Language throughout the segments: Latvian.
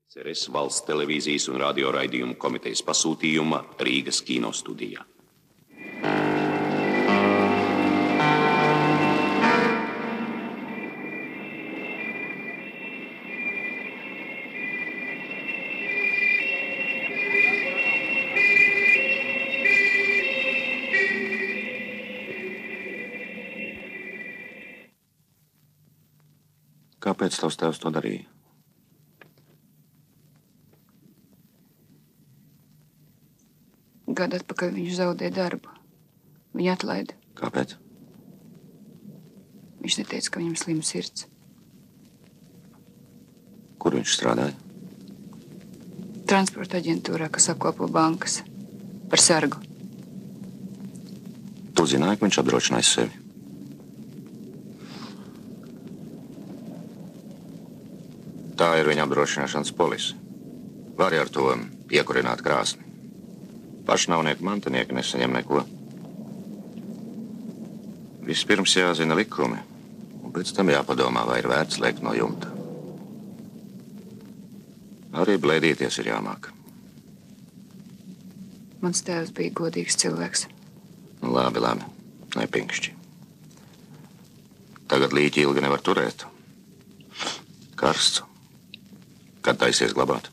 CRS valsts televīzijas un radioraidījumu komitejas pasūtījuma Rīgas kinostudijā. Kāpēc tavs tēvs to darīja? Gadu atpakaļ viņš zaudēja darbu. Viņu atlaida. Kāpēc? Viņš neteica, ka viņam slima sirds. Kur viņš strādāja? Transporta aģentūrā, kas apkopo bankas. Par sargu. Tu zināji, ka viņš apdrošinājis sevi? Tā ir viņa apdrošināšanas polise. Vari ar to iekurināt krāsni. Pašnāvnieku mantinieki nesaņem neko. Vispirms jāzina likumi, un pēc tam jāpadomā, vai ir vērts lēkt no jumta. Arī blēdīties ir jāmāk. Mans tēvs bija godīgs cilvēks. Labi, nepinkšķi. Tagad līķi ilgi nevar turēt. Karsts. Kad taisies glabāt?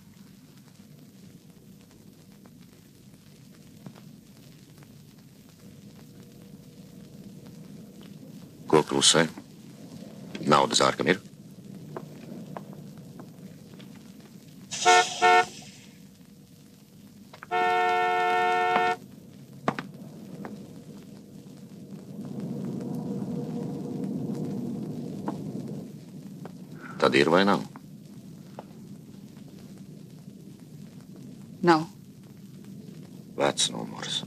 Ko klusē? Nauda zārkam ir? Tad ir vai nav? Nav. Vecs numurs.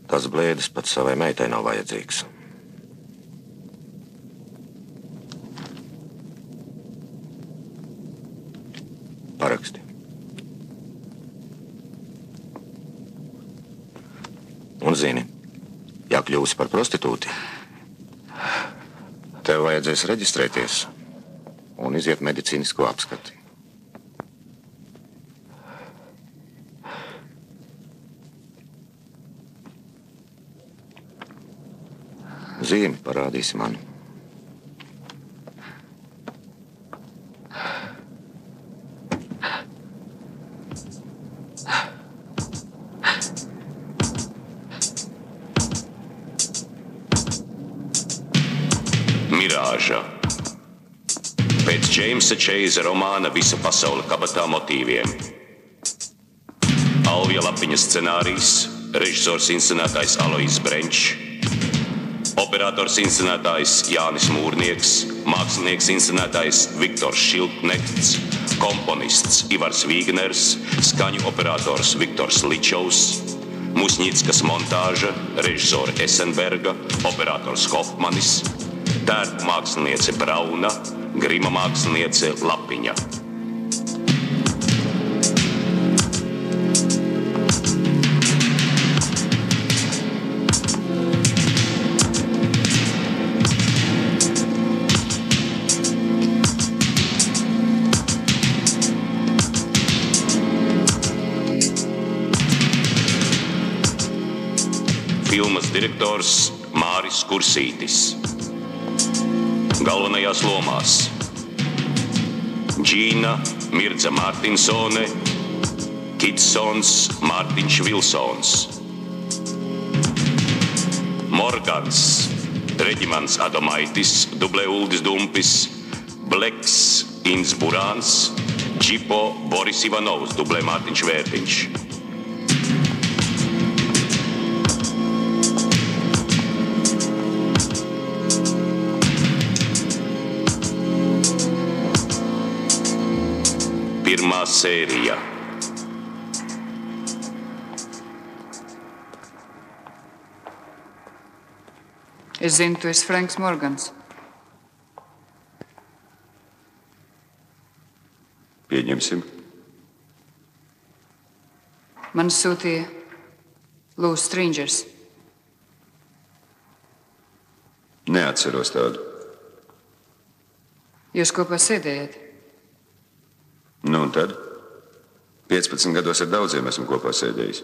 Tas blēdis pat savai meitai nav vajadzīgs. Paraksti. Un zini, ja kļūsi par prostitūti, tev vajadzēs reģistrēties un iziet medicīnisko apskati. Zīmi parādīsi man. Mirāža. Pēc Džeimsa Čeiza romāna Visa pasaule kabatā motīviem. Alvija Lapiņa scenārijs, režisors inscenētājs Alois Brenčs, operators inscenētājs Jānis Mūrnieks, mākslinieks inscenētājs Viktors Šiltnekts, komponists Ivars Vīgners, skaņu operators Viktors Ličovs, Musņickas montāža, režisore Esenberga, operators Hofmanis, tērpu māksliniece Brauna, grima māksliniece Lapiņa. Filmas direktors Māris Kursītis. Galvenajās lomās Džīna Mirdza Mārtinsone, Kitsons Mārtiņš Vilsons, Morgans Reģimants Adomaitis, dublē Uldis Dumpis, Bleks Inns Burāns, Džipo Boris Ivanovs, dublē Mārtiņš Vērtiņš. Pirmā sērija. Es zinu, tu esi Franks Morgans. Pieņemsim. Man sūtīja Loose Strangers. Neatceros tādu. Jūs kopā sēdējat? Nu un tad? 15 gados ar daudziem esmu kopā sēdējis.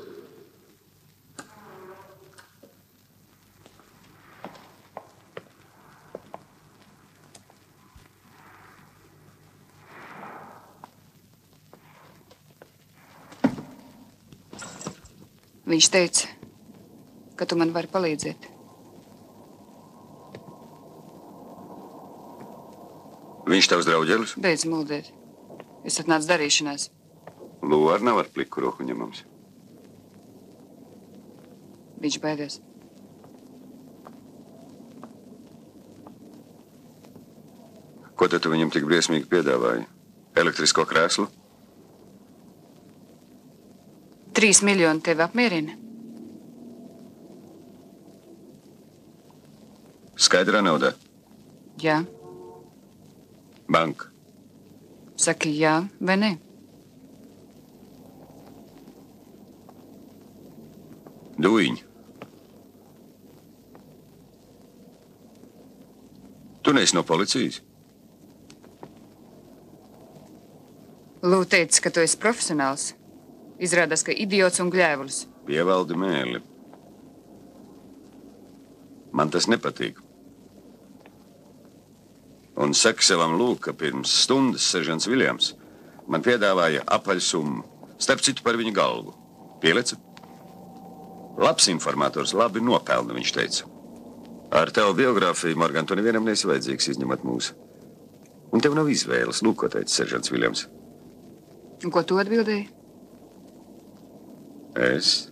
Viņš teica, ka tu man vari palīdzēt. Viņš tavs drauģelis? Beidz muldēt. Es atnācu darīšanās. Lūr nav ar pliku roku ņemams. Viņš baidās. Ko tad tu viņam tik briesmīgi piedāvāji? Elektrisko krēslu? 3 miljoni tevi apmierina? Skaidrā naudā. Jā. Banka. Saki jā vai nē? Duiņi. Tu neesi no policijas? Lū teica, ka tu esi profesionāls. Izrādās, ka idiots un gļēvulis. Pievaldi mēli. Man tas nepatīk. Un saka savam Lūk, ka pirms stundas seržants Viljams man piedāvāja apaļsummu, starp citu par viņa galvu. Pieleca? Labs informators, labi nopelna, viņš teica. Ar tavu biogrāfiju, Morgan, tu nevienam neesi vajadzīgs, izņemot mūsu. Un tev nav izvēles, Lūk, ko teica seržants Viljams. Un ko tu atbildēji? Es?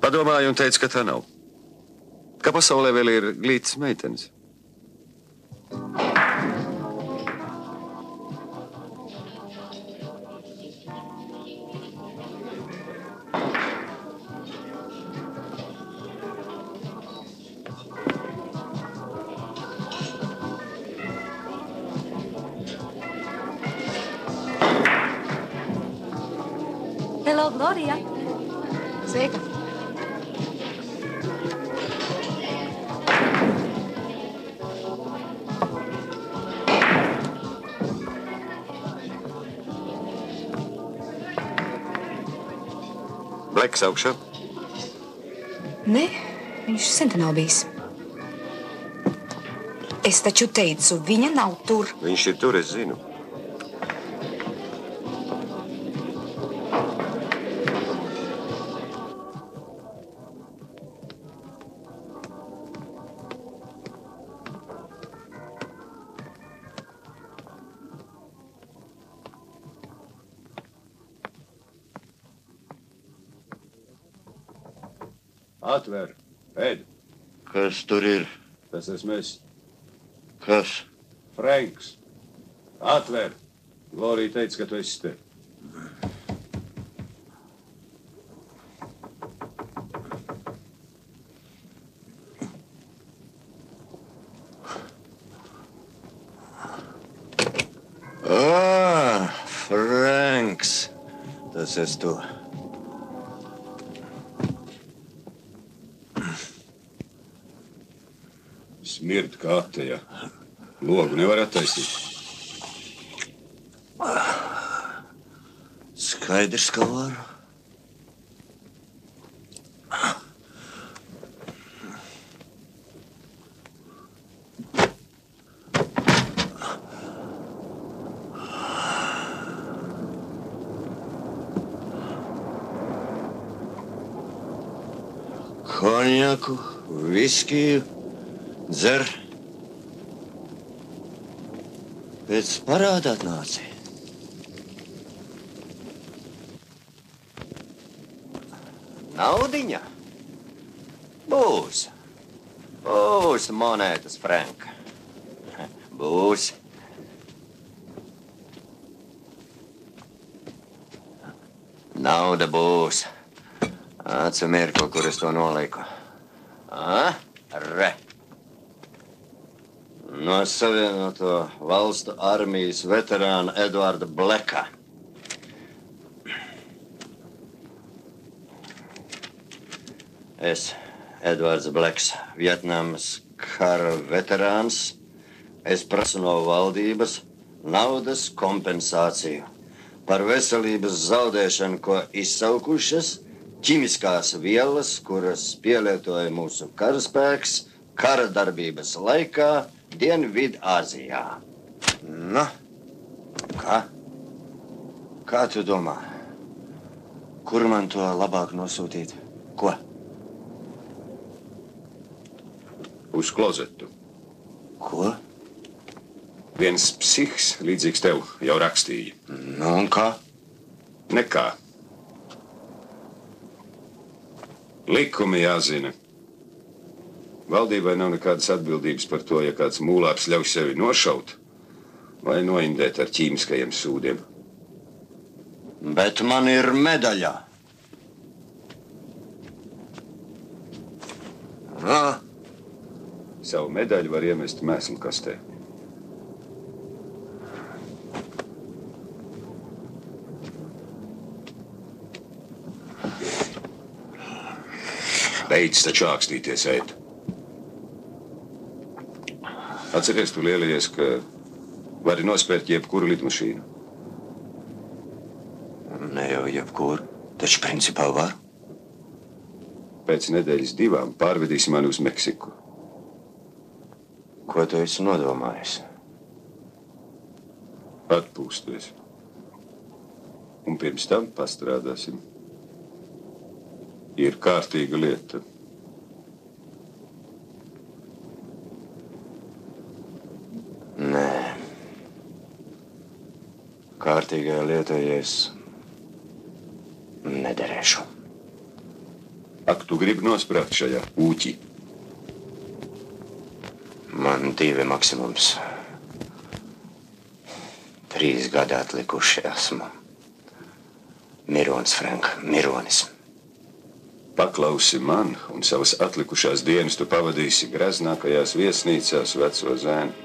Padomāju un teicu, ka tā nav. Ka pasaulē vēl ir glītas meitenes. Hello, Gloria. Sveika. Bleks augšā? Nē, viņš sen te nav bijis. Es taču teicu, viņa nav tur. Viņš ir tur, es zinu. Atver, ēd. Kas tur ir? Tas esmu es. Kas? Franks. Atver. Glorija teica, ka tu esi te. Franks. Tas esi tu. Smird kā atejā. Logu nevar attaisīt. Skaidrs, ka varu. Konjaku, viskiju. Dzer. Pēc parāda atnāci. Naudiņa? Būs. Būs monētas, Frank. Būs. Nauda būs. Acu mirkli, kur es to noliku. Re. No Savienoto valstu armijas veterāna Edvarda Bleka. Es, Edvards Bleks, Vietnamas kara veterāns, Es prasu no valdības naudas kompensāciju par veselības zaudēšanu, ko izsaukušas ķimiskās vielas, kuras pielietoja mūsu karaspēks kara darbības laikā Dienvidāzijā. Nu, kā? Kā tu domā? Kur man to labāk nosūtīt? Ko? Uz klozetu. Ko? Viens psihs, līdzīgs tev, jau rakstīja. Nu, un kā? Nekā. Likumi jāzina. Valdībai nav nekādas atbildības par to, ja kāds mūlāps ļauj sevi nošaut vai noindēt ar ķīmiskajiem sūdiem. Bet man ir medaļa. Savu medaļu var iemest mēslu kastē. Beidz taču ākstīties, ēt. Atceries, tu lielies, ka vari nospērt jebkuru lidmašīnu. Ne jau jebkuru, taču principā var. Pēc nedēļas 2 pārvedīsi mani uz Meksiku. Ko tu esi nodomājis? Atpūsties. Un pirms tam pastrādāsim. Ir kārtīga lieta. Nē. Kārtīgajā lietā es nederēšu. Ak, tu gribi nosprākt šajā ūķī? Man 2 maksimums. 3 gadi atlikuši esmu. Mironis, Frank, Mironis. Paklausi man, un savas atlikušās dienas tu pavadīsi greznākajās viesnīcās veco zēnu.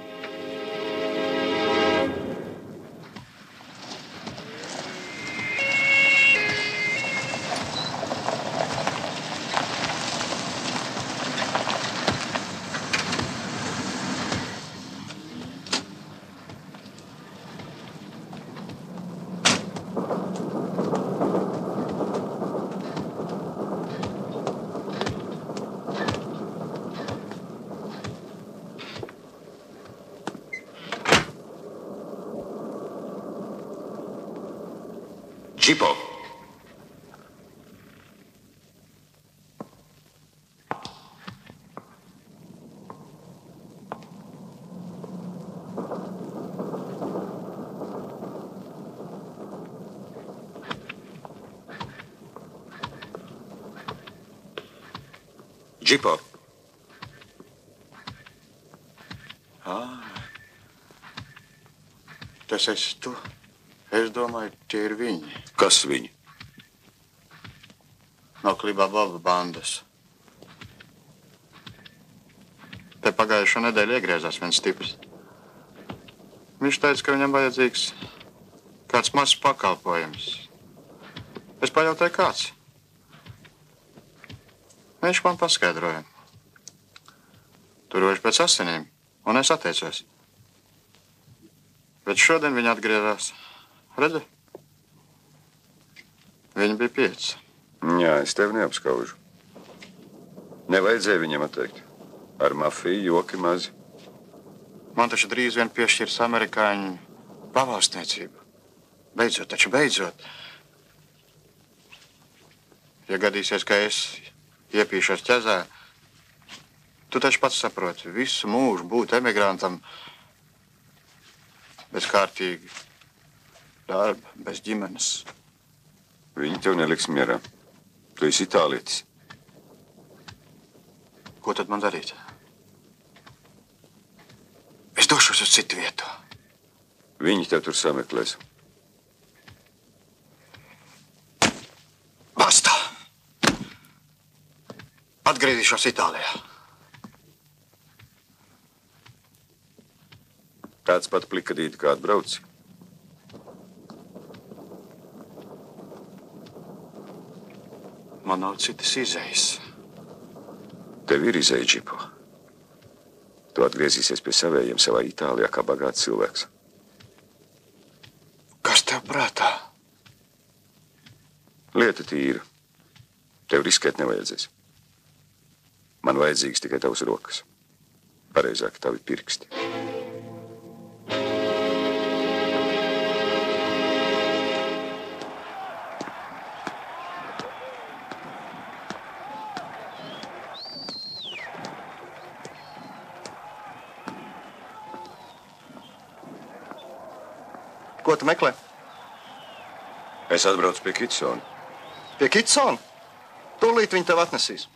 Džipo! Džipo! Tas esi tu. Es domāju, tie ir viņi. Kas viņi? No Klibā Baba bandas. Te pagājušo nedēļu iegriezās viens tipis. Viņš teica, ka viņam vajadzīgs kāds mazs pakalpojums. Es pajautāju, kāds. Viņš man paskaidroja. Turoši pēc asinīm, un es atteicos. Bet šodien viņi atgriezās. Redzi? Viņi bija 5. Jā, es tevi neapskaužu. Nevajadzēja viņam atteikt. Ar mafiju joki mazi. Man taču drīz vien piešķirs amerikāņu pavalstniecību. Beidzot, taču beidzot. Ja gadīsies, ka es iepīšos ķezē, tu taču pats saproti, visu mūžu būt emigrantam bez kārtīgi darba, bez ģimenes. Viņi tev neliks mierā. Tu esi itālietis. Ko tad man darīt? Es došos uz citu vietu. Viņi tev tur sameklēs. Basta! Atgriezīšos Itālijā. Kāds pat plikadīti kā atbrauci? Man nav citas izejas. Tev ir izeja, Džipo. Tu atgriezīsies pie savējiem savā Itālijā kā bagāts cilvēks. Kas tev prātā? Lieta tīra. Tev riskēt nevajadzēs. Man vajadzīgs tikai tavas rokas. Pareizāk tavi pirksti. Ko tu meklē? Es atbraucu pie Kitsona. Pie Kitsona? Tūlīt viņi tev atnesīs.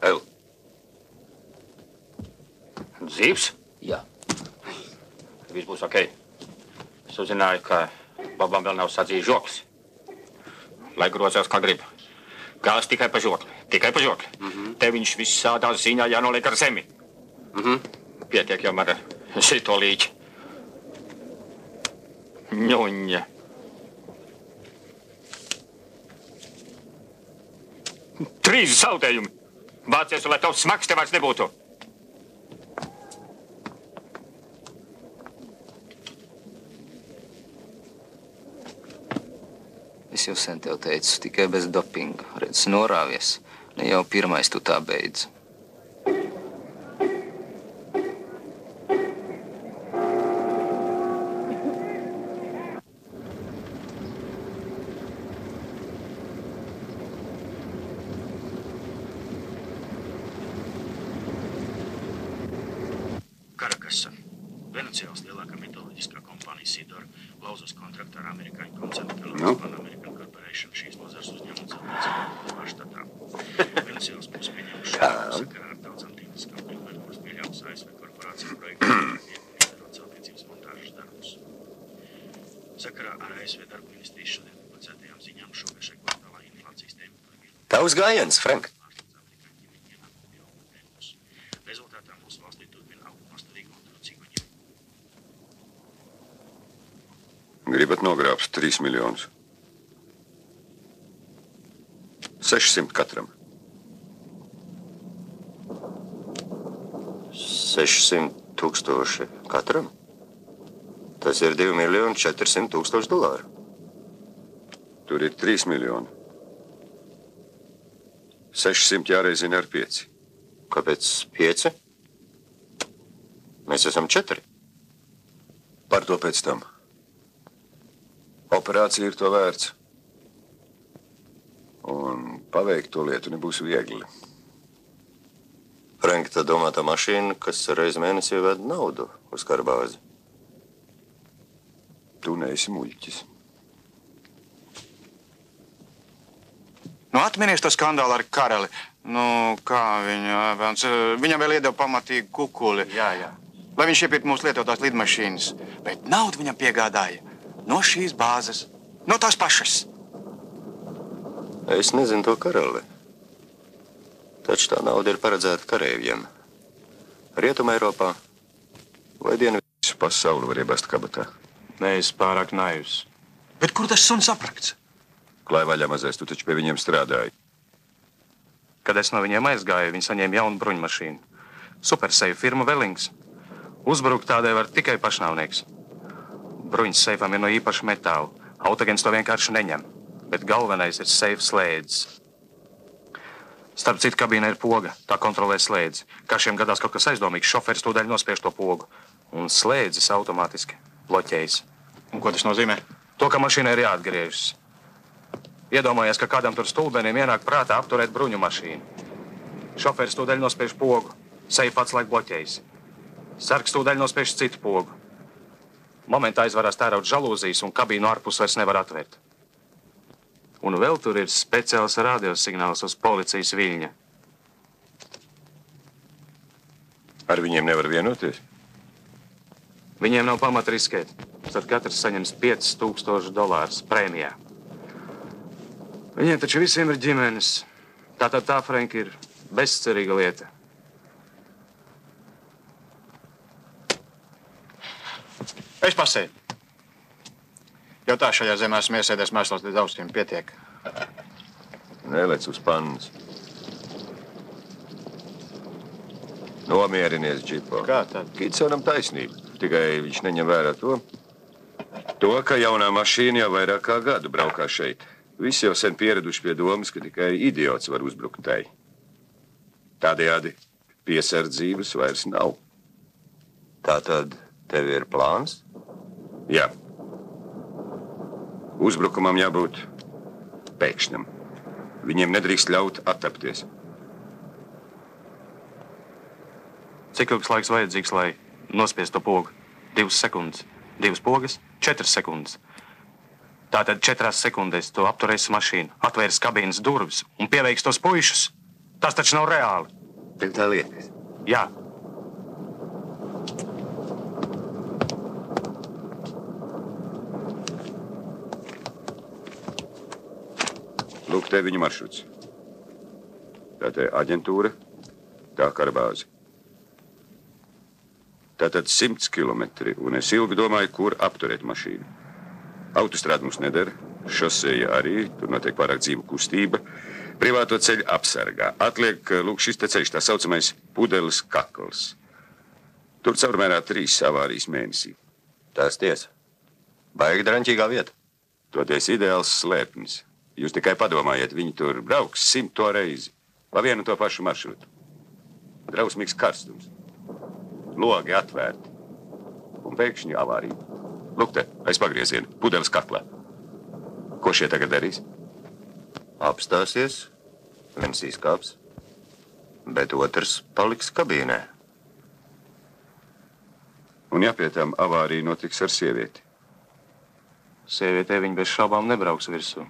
El, Dzīvs? Jā. Viss būs ok. Es uzzināju, ka Bobam vēl nav sadzījis žoklis. Lai grozās kā grib. Gāz tikai pa žokli. Tikai pa žokli. Te viņš visādā ziņā jānoliek ar zemi. Pietiek jau ar šito līķi. Ņuņa. Trīs zaudējumi. Vācies, lai tavs smags te vairs nebūtu. Es jau sen tev teicu, tikai bez dopinga. Redz, norāvies. Ne jau pirmais tu tā beidz. Karakasa. Venecijas lielākā mitoloģiskā kompānija Sidor lauzas kontraktu ar amerikāņu koncernu Columbus Pan American Corporation šīs nozars uzņēmumu celtniecību pārštatā. Venecijas būs pieņemuši sakarā ar daudzām tehniskām kļūmēm, kuras pieļaus ASV korporāciju projektu izdarot celtniecības montāžas darbus. Sakarā ar ASV darbu ministrijas šodien publicētajām ziņām šogad šai kvartālā inflācijas tempi par vienu. Tavs gājiens, Frank. Rezultātā mūsu valstī turpina augt pastāvīgo un trūcīgo. gribat nogrābt 3 miljonus. 600 katram. 600 tūkstoši katram? Tas ir 2 miljoni 400 tūkstoši dolāru. Tur ir 3 miljoni. 600 jāreizina ar 5. Kāpēc 5? Mēs esam 4. Par to pēc tam. Operācija ir to vērts. Un paveikt to lietu nebūs viegli. Frank, tā domāta mašīna, kas reiz mēnesī ved naudu uz karbāzi. Tu neesi muļķis. Nu, atminies to skandālu ar karali. Nu, kā viņam vēl iedeva pamatīgu kukuli. Jā. Lai viņš iepirkt mūsu lietotās lidmašīnas. Bet naudu viņam piegādāja no šīs bāzes, no tās pašas. Es nezinu to karali. Taču tā nauda ir paredzēta kareiviem. Rietumē Eiropā vai Dienvidu. Visu pasauli var iebast kabatā. Nē, es pārāk naivs. Bet kur tas suns aprakts? Klāj vaļā mazais, tu taču pie viņiem strādāji. Kad es no viņiem aizgāju, viņi saņēma jaunu bruņmašīnu. Superseifu firma Velings. Uzbrukt tādai var tikai pašnāvnieks. Bruņas seifam ir no īpaša metāla. Autogens to vienkārši neņem. Bet galvenais ir seifu slēdzis. Starp citu, kabīnē ir poga. Tā kontrolē slēdzi. Kā šiem gadās kaut kas aizdomīgs, šoferis tūdaļ nospiež to pogu. Un slēdzis automātiski bloķējas. Un ko tas nozīmē? To, ka mašīnai ir jāatgriežas. Iedomājies, ka kādam tur stulbenim ienāk prātā apturēt bruņu mašīnu. Šoferis tūdaļ nospiež pogu. Seifu atslēga bloķējis. Sargs tūdaļ nospiež citu pogu. Momentā aizvarās tērauda žalūzijas un kabīnu ārpus vairs nevar atvērt. Un vēl tur ir speciāls radiosignāls uz policijas viļņa. Ar viņiem nevar vienoties? Viņiem nav pamata riskēt. Tad katrs saņems $5000 prēmijā. Viņiem taču visiem ir ģimenes. Tātad tā, Frank, ir bezcerīga lieta. Es pasēju. Jau tā šajā zemē esmu iesēdies mēslos līdz austiem. Pietiek. Nelec uz pannas. Nomierinies, Džipo. Kā tad? Kidsonam taisnība. Tikai viņš neņem vērā to, ka jaunā mašīna jau vairāk kā gadu braukā šeit. Visi jau sen pieraduši pie domas, ka tikai idiots var uzbrukt tai. Tādējādi piesardzības vairs nav. Tātad tev ir plāns? Jā. Uzbrukumam jābūt pēkšņam. Viņiem nedrīkst ļaut attapties. Cik ilgs laiks vajadzīgs, lai nospiestu to pogu? 2 sekundes. 2 pogas, 4 sekundes. Tātad 4 sekundēs tu apturēsi mašīnu, atvērs kabīnes durvis un pieveiks tos puišus. Tas taču nav reāli. Tev tā liekas? Jā. Lūk, te viņa maršruts. Tā te aģentūra, tā karabāze. Tātad 100 kilometri, un es ilgi domāju, kur apturēt mašīnu. Autostrāda mums nedara, šoseja arī, tur notiek pārāk dzīva kustība. Privāto ceļu apsargā. Atliek, lūk, šis te ceļš, tā saucamais Pudeles kakls. Tur caurmērā 3 avārijas mēnesī. Tas tiesa. Baigi draņķīgā vieta. Toties ideāls slēpnis. Jūs tikai padomājiet, viņi tur brauks 100 reizi. Pa vienu to pašu maršrutu. Drausmīgs karstums. Logi atvērti. Un pēkšņi avārija. Lūk te, aiz pagrieziena, Pudeles kaklā. Ko šie tagad darīs? Apstāsies, viens izkāps, bet otrs paliks kabīnē. Un ja pie tam avārija notiks ar sievieti? Sievietē viņa bez šaubām nebrauks virsū.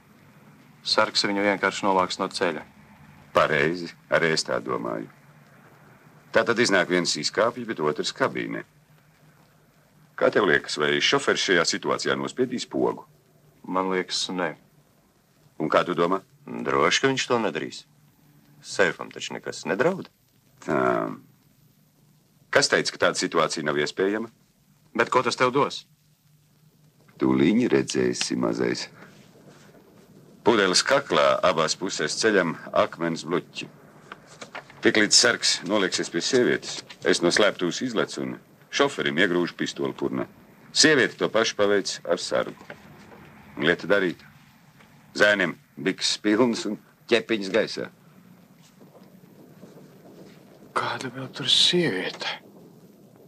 Sargs viņu vienkārši novāks no ceļa. Pareizi, arī es tā domāju. Tātad iznāk viens izkāpj, bet otrs kabīnē. Kā tev liekas, vai šoferis šajā situācijā nospiedīs pogu? Man liekas, nē. Un kā tu domā? Droši, ka viņš to nedarīs. Seifam taču nekas nedraud. Tā. Kas teica, ka tāda situācija nav iespējama? Bet ko tas tev dos? Tūliņi redzēsi, mazais. Pudeles kaklā abās pusēs ceļam akmens bluķi. Tiklīdz sargs nolieksies pie sievietes, es no slēptuves izlecu un šoferim iegrūžu pistoli purnā. Sieviete to pašu paveic ar sargu. Lieta darīta. Zēniem biks pilns un ķepiņas gaisā. Kāda vēl tur sieviete?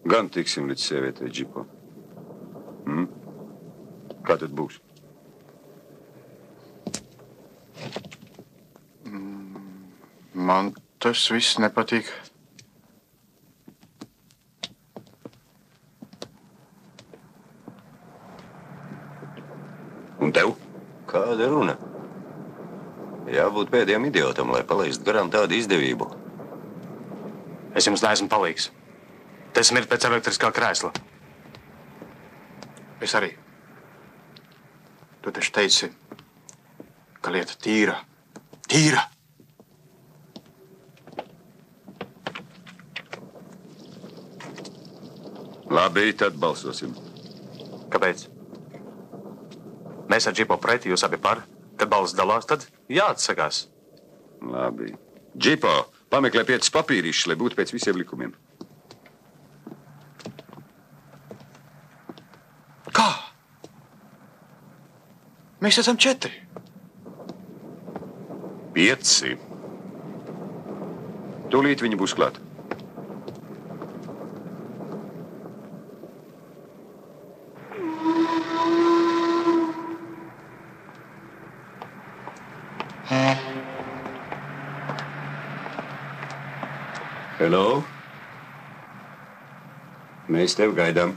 Gan tiksim līdz sievietei, Džipo. Kā tad būs? Man tas viss nepatīk. Un tev? Kāda runa? Jābūt pēdējiem idiotam, lai palaistu garām tādu izdevību. Es jums neesmu palīgs. Te smirt pēc elektriskā krēsla. Es arī. Tu taču teici, ka lieta tīra. Tīra! Labi, tad balsosim. Kāpēc? Mēs ar Džipo preti, jūs abi par. Kad balss dalās, tad jāatsakās. Labi. Džipo, pameklē 5 papīrišus, lai būtu pēc visiem likumiem. Kā? Mēs esam 4. 5. Tūlīt viņi būs klāt. Hello? Mēs tevi gaidām.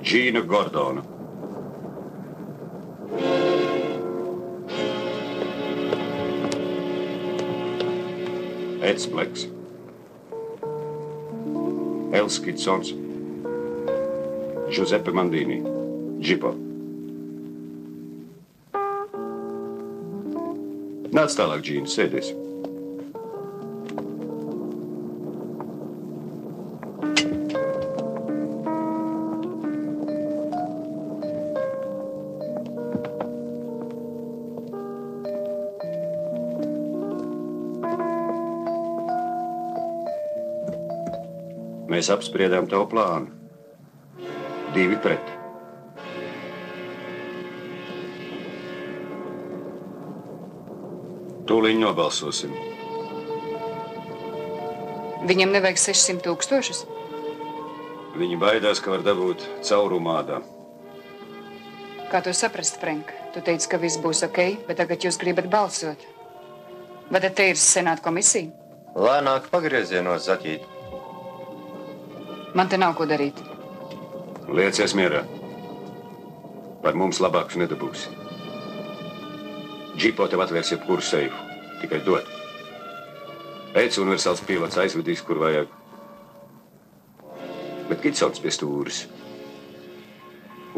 Džīna Gordona. Eds Bleks. Els Kitsons. Giuseppe Mandini. Džipo. Nāc tālāk, Džīna, sēdies. Mēs apspriedām tavu plānu. 2 pret. Tūlīt nobalsosim. Viņam nevajag 600 000? Viņi baidās, ka var dabūt caurumu ādā. Kā to saprast, Frank? Tu teici, ka viss būs ok, bet tagad jūs gribat balsot. Vai tad te ir senāta komisija? Lēnāk pagriezienos, Zaķīt. Man te nav ko darīt. Liecies mierā. Par mums labākus nedabūsi. Džipo tev atvērs jebkuru seifu. Tikai dod. Eds universāls pilots aizvedīs, kur vajag. Bet Kitsons pie stūris.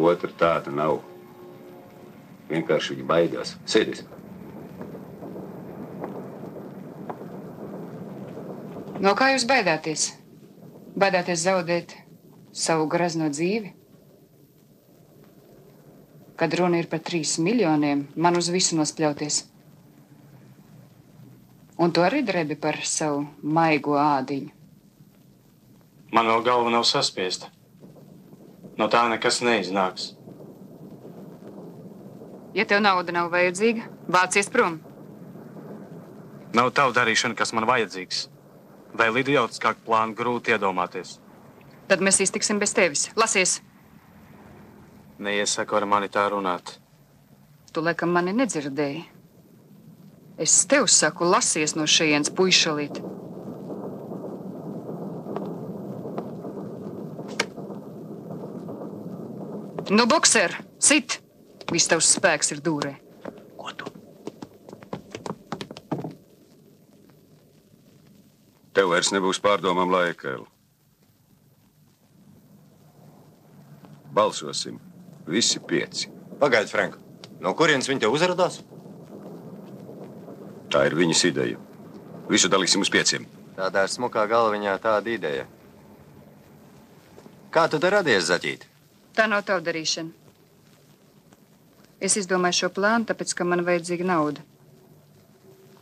Otra tāda nav. Vienkārši viņi baidās. Sēdies. No kā jūs baidāties? Baidāties zaudēt savu grazno dzīvi? Kad runa ir par 3 miljoniem, man uz visu nospļauties. Un tu arī drebi par savu maigo ādiņu. Man vēl galva nav saspiesta. No tā nekas neiznāks. Ja tev nauda nav vajadzīga, vācies prom. Nav tavu darīšana, kas man vajadzīgs. Vēl idiotiskāk plānu grūti iedomāties. Tad mēs iztiksim bez tevis. Lasies! Neiesaku ar mani tā runāt. Tu laikam mani nedzirdēji. Es tev saku, lasies no šejienes, puišalīt. Nu, bokser, sit! Viss tavs spēks ir dūrē. Ko tu? Tev vairs nebūs pārdomām laika, El. Balsosim. Visi 5. Pagaid, Frank. No kurienes viņi te uzradās? Tā ir viņas ideja. Visu dalīsim uz 5. Tādā smukā galviņā tāda ideja. Kā tu te radies, Zaķīt? Tā nav tava darīšana. Es izdomāju šo plānu, tāpēc, ka man vajadzīga nauda.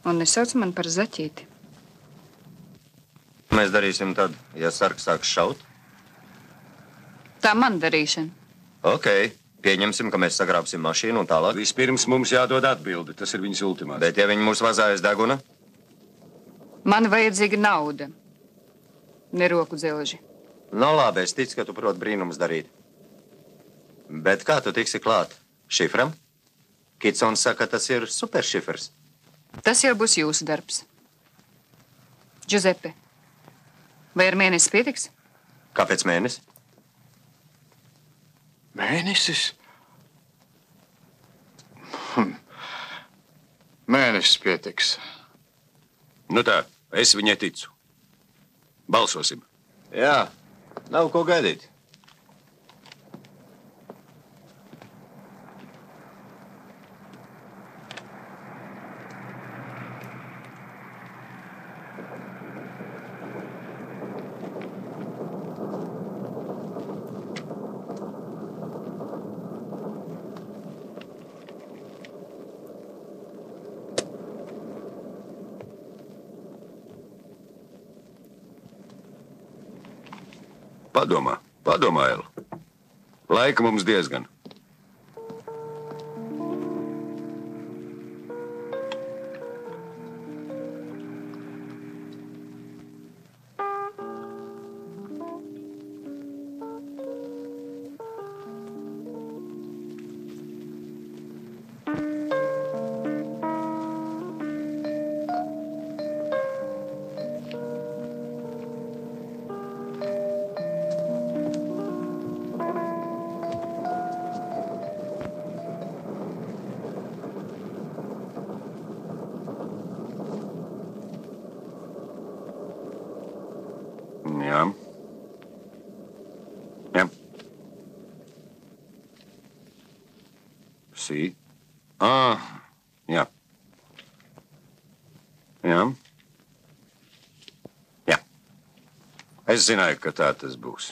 Un nesauc man par Zaķīti. Mēs darīsim tad, ja sargs sāks šaut? Tā man darīšana. Ok, pieņemsim, ka mēs sagrābsim mašīnu un tālāk. Vispirms mums jādod atbildi. Tas ir viņas ultimāts. Bet ja viņi mūs vazājas deguna? Man vajadzīga nauda. Ne roku dzelži. No labi, es ticu, ka tu prot brīnums darīt. Bet kā tu tiksi klāt? Šifram? Kitsons saka, tas ir superšifrs. Tas jau būs jūsu darbs. Giuseppe, vai ar mēnesi pietiks? Kāpēc mēnesi? Mēnesis? Mēnesis pietiks. Nu tā, es viņai ticu. Balsosim. Jā, nav ko gaidīt. Padomā, El. Laika mums diezgan. Es zināju, ka tā tas būs.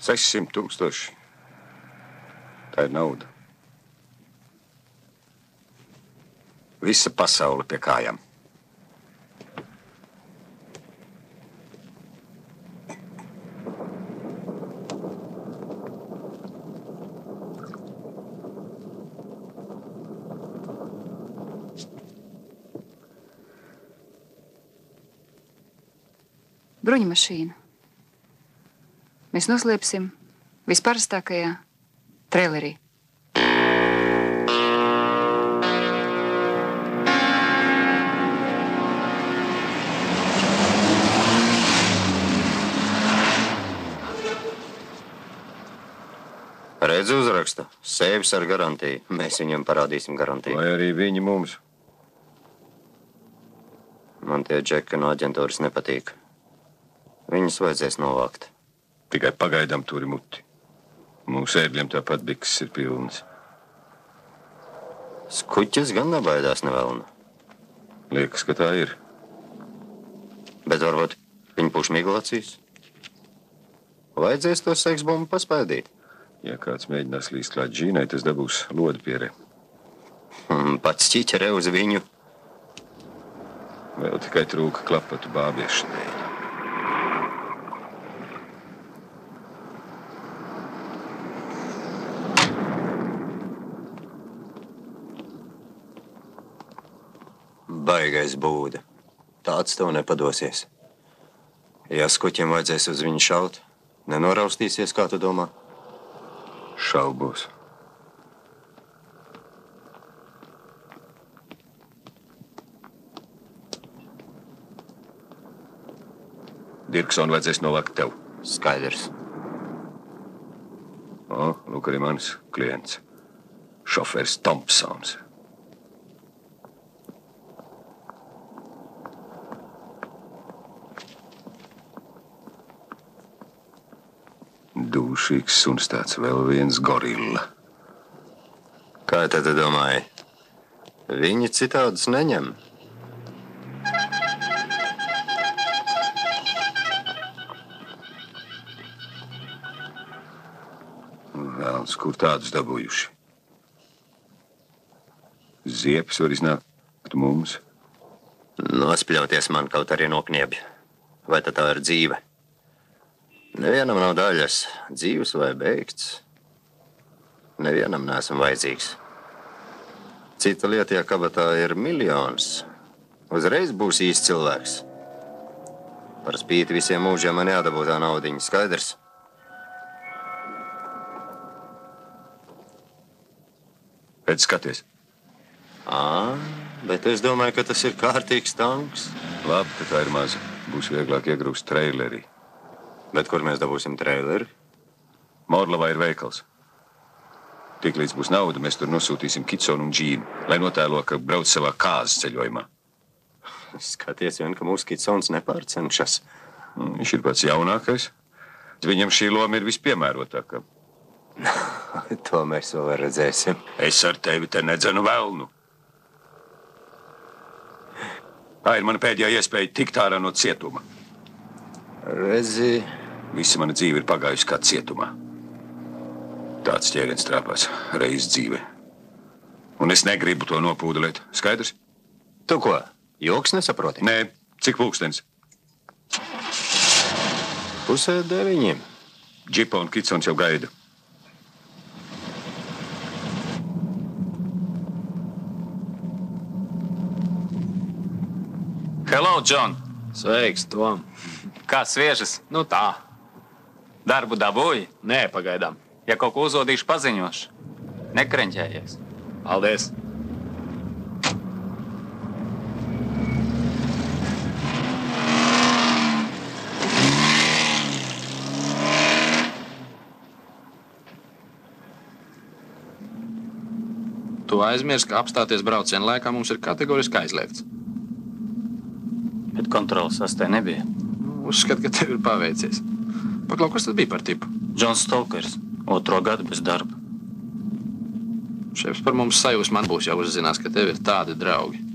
600,000. Tā ir nauda. Visa pasaule pie kājām. Bruņmašīna. Mēs noslēpsim visparastākajā trailerī. Redzi uzraksta. Sēvis ar garantiju. Mēs viņam parādīsim garantiju. Vai arī viņi mums? Man tie džeki no aģentūras nepatīk. Viņus vajadzēs novākt. Tikai pagaidām turi muti. Mūsu ēdļiem tāpat bikses ir pilnas. Skuķis gan nebaidās nevēlna. Liekas, ka tā ir. Bet varbūt viņi puš miglacīs. Vajadzēs to seksbombu paspēdīt. Ja kāds mēģinās līst klāt Džīnai, tas dabūs lodu pierē. Pats ķiķerē uz viņu. Vēl tikai trūka klapatu bābiešu dēļ. Baigais būda. Tāds tev nepadosies. Ja skuķiem vajadzēs uz viņu šaut, nenoraustīsies, kā tu domā? Šaubos. Dirksonu vajadzēs novākt tev. Skaidrs. Lūk arī mans klients. Šoferis Thompsons. Dūšīgs suns tāds, vēl viens gorilla. Kā tad tu domāji? Viņi citādus neņem. Vēlns, kur tādus dabūjuši? Ziepes var iznākt mums. Nospļauties man kaut arī nokniebja. Vai tad tā ir dzīve? Nevienam nav daļas, dzīves vai beigts. Nevienam neesam vajadzīgs. Cita lieta, ja kabatā ir miljons, uzreiz būs īsts cilvēks. Par spīti visiem mūžiem man jādabū tā naudiņa, skaidrs? Pēc skaties. Bet es domāju, ka tas ir kārtīgs tanks. Labi, ka tā ir maza. Būs vieglāk iegrūst trailerī. Bet kur mēs dabūsim traileri? Morlavā ir veikals. Tiklīdz būs nauda, mēs tur nosūtīsim Kitsonu un Džīnu, lai notēlo, ka brauc savā kāzas ceļojumā. Skaties vien, ka mūsu Kitsons nepārcenšas. Viņš ir pats jaunākais. Viņam šī loma ir vispiemērotākā. To mēs vēl redzēsim. Es ar tevi te nedzenu velnu. Tā ir mana pēdējā iespēja tikt ārā no cietuma. Redzi. Visa mana dzīve ir pagājusi kā cietumā. Tāds ķēriens trāpās reiz dzīve. Un es negribu to nopūdelēt. Skaidrs? Tu ko? Joks nesaproti? Nē. Cik pulkstens? Pusē 9. Džipa un Kitsons jau gaida. Hello, John! Sveiks, Tom! Kā sviežas? Nu tā. Darbu dabūji? Nē, pagaidām. Ja kaut ko uzodīšu, paziņošu. Nekreņķējies. Paldies! Tu aizmirsti, ka apstāties brauciena laikā mums ir kategoriski aizliegts. Bet kontrolas sastē nebija. Uzskat, ka tev ir paveicies. Paklau, kas tas bija par tipu? Džons Stokers. 2 gadu bez darba. Šefs par mums sajūs, man būs jau uzzinās, ka tev ir tādi draugi.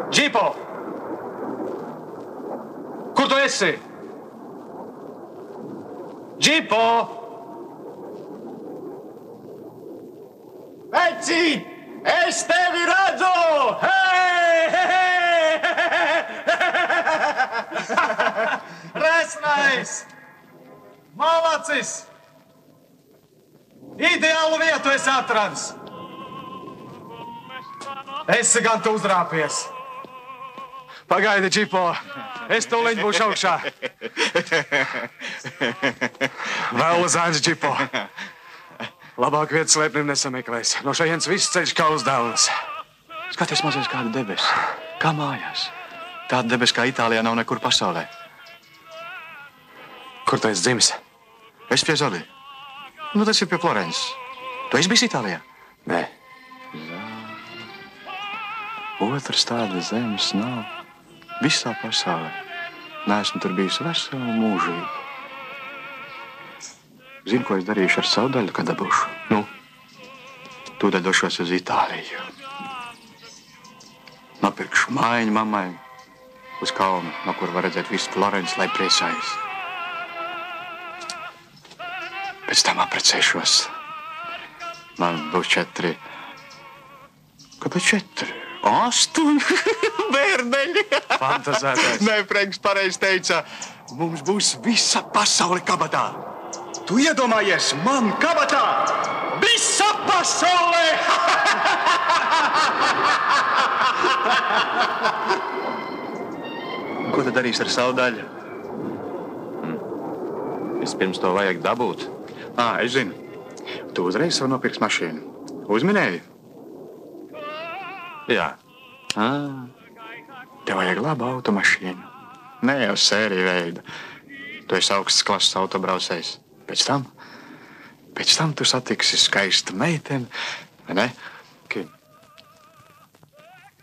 Džipo! Kur tu esi? Džipo! Vecīt! Es tevi redzu! Hei! Resnais! Malacis! Ideālu vietu es atradis! Esi gan tu uzrāpies! Pagaidi, Džipo! Es tūlīt būšu augšā! Vēl uz āņas, Džipo! Labāk vietas slēpnim nesameklēs. No šajienes viss ceļš kā uz Delnas. Skaties mazliet kādu debesu. Kā mājās. Tāda debesa kā Itālijā nav nekur pasaulē. Kur tu esi dzimis? Es pie Zolī. Nu, tas ir pie Florences. Tu esi bijis Itālijā? Nē. Otras tādas zemes nav visā pasaulē. Neesmu tur bijis veselu mūžību. Zini, ko es darīšu ar savu daļu, kad dabūšu? Nu? Tūdaļ došos uz Itāliju. Nopirkšu mājiņu mammai uz kalnu, no kur var redzēt visu Florenci, lai priecājas. Pēc tam apprecēšos. Man būs 4. Kāpēc 4? 8 bērneļi. Fantazētais. Nē, Frenks pareizi teica, mums būs visa pasaule kabatā. Tu iedomājies, man kabatā visa pasaule! Ko tu darīsi ar savu daļu? Vispirms to vajag dabūt. Es zinu. Tu uzreiz sev nopirks mašīnu. Uzminēji? Jā. Tev vajag labu automašīnu. Ne jau sēriju veidu. Tu esi augsts klases autobraucējs. Pēc tam tu satiksi skaistu meiteni, vai ne?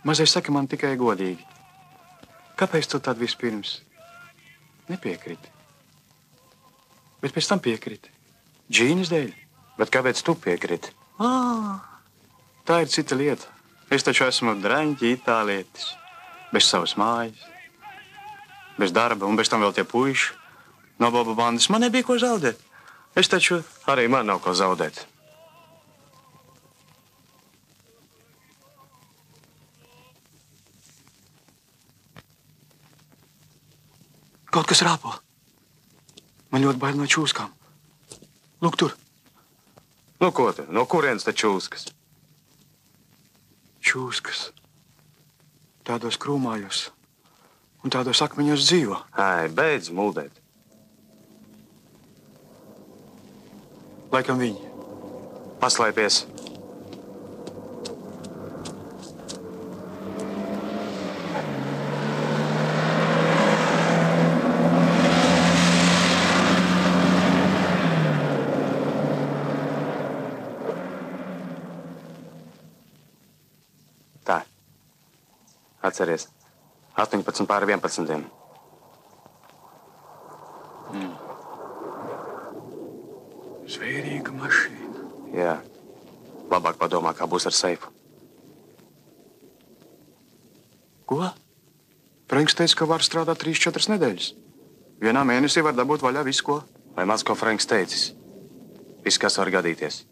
Mazais saka man tikai godīgi. Kāpēc tu tad vispirms nepiekriti? Bet pēc tam piekriti. Džīnas dēļ. Bet kāpēc tu piekriti? Tā ir cita lieta. Es taču esmu draņķi itālietis. Bez savas mājas. Bez darba un bez tam vēl tie puiši. No Boba bandas man nebija ko zaudēt. Es taču... Arī man nav ko zaudēt. Kaut kas rāpo. Man ļoti bail no čūskām. Lūk tur. Nu ko tu? No kurienes te čūskas? Čūskas. Tādos krūmājos un tādos akmeņos dzīvo. Ai, beidz muldēt. Laikam viņi. Paslēpies. Tā. Atceries. 18:11. Zvērīga mašīna. Jā. Labāk padomā, kā būs ar seifu. Ko? Frenks teica, ka var strādāt 3-4 nedēļas. Vienā mēnesī var dabūt vaļā visu, ko. Vai maz, ko Frenks teicis? Viss, kas var gadīties.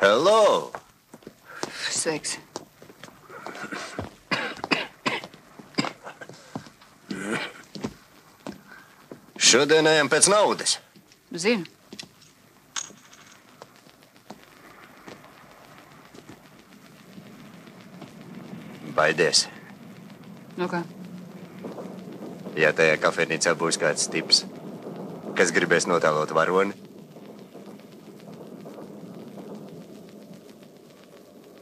Hello! Sveiks. Šodien ejam pēc naudas. Zinu. Baidies. Nu kā? Ja tajā kafejnīcā būs kāds tips, kas gribēs notēlot varoni,